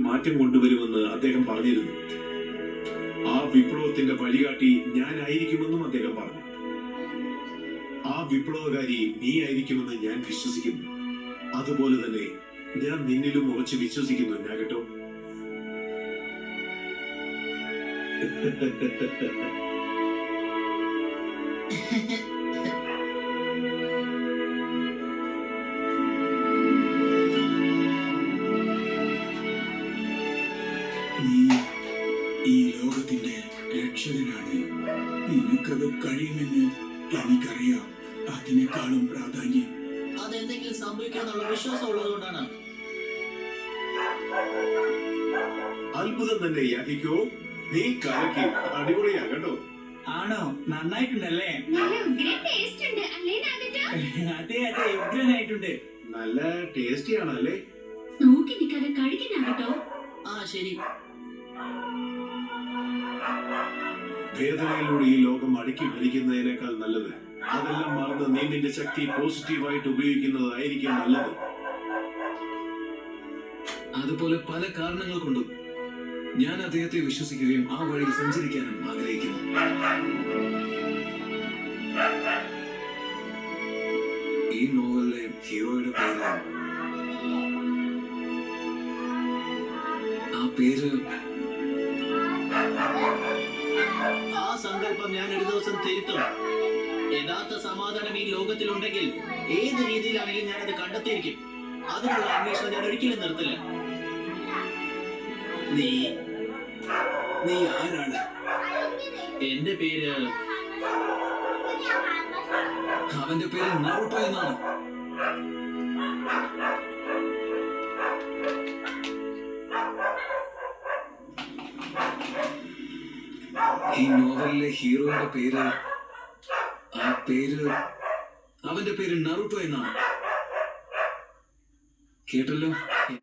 മാറ്റം കൊണ്ടുവരുമെന്ന് അദ്ദേഹം പറഞ്ഞിരുന്നു. ആ വിപ്ലവത്തിന്റെ വഴികാട്ടി ഞാനായിരിക്കുമെന്നും അദ്ദേഹം പറഞ്ഞു. ആ വിപ്ലവകാരി നീ ആയിരിക്കുമെന്ന് ഞാൻ വിശ്വസിക്കുന്നു. അതുപോലെ തന്നെ ഞാൻ നിന്നിലും ഉറച്ചു വിശ്വസിക്കുന്നു നാഗട്ടോ. നീ ഈ ലോകത്തിന്റെ രക്ഷകനാണ്. നിനക്കത് കഴിയുമെന്ന് എനിക്കറിയാം. അതിനേക്കാളും പ്രാധാന്യം അതെന്തെങ്കിലും സംഭവിക്കാന്നുള്ള വിശ്വാസം ഉള്ളതുകൊണ്ടാണ്. അത്ഭുതം തന്നെ യാഹിക്കോ. നീ കലക്കി. അടിപൊളിയാ കേട്ടോ. ആണോ? നന്നായിട്ടുണ്ടല്ലേ? അതെ അതെ, ഉഗ്രനായിട്ടുണ്ട്. നല്ല ടേസ്റ്റി ആണല്ലേ? നോക്കി നിൽക്കാതെ കഴിക്കാനാകട്ടോ. ആ ശരി. വേദനയിലൂടെ ഈ ലോകം അടുക്കി ഭരിക്കുന്നതിനേക്കാൾ നല്ലത് അതെല്ലാം മറന്ന് നീ നിന്റെ ശക്തി പോസിറ്റീവായിട്ട് ഉപയോഗിക്കുന്നതായിരിക്കും നല്ലത്. അതുപോലെ പല കാരണങ്ങൾ കൊണ്ടും ഞാൻ അദ്ദേഹത്തെ വിശ്വസിക്കുകയും ആ വഴിയിൽ സഞ്ചരിക്കാനും ആഗ്രഹിക്കുന്നു. ഈ നോവലിലെ ഹീറോയുടെ പേര്, ആ പേര് ആ സങ്കല്പം ഞാൻ ഒരു ദിവസം തിരുത്തും. യഥാർത്ഥ സമാധാനം ഈ ലോകത്തിലുണ്ടെങ്കിൽ ഏത് രീതിയിലാണെങ്കിലും ഞാനത് കണ്ടെത്തിയിരിക്കും. അതിനുള്ള അന്വേഷണം ഞാൻ ഒരിക്കലും നിർത്തില്ല. നീ ആരാണ്? എന്റെ പേര് അവന്റെ പേര് നറുട്ടോ എന്നാണ്. ഈ നോവലിലെ ഹീറോയുടെ പേര്, അവന്റെ പേര് നറുട്ടോ എന്നാണ്. കേട്ടല്ലോ.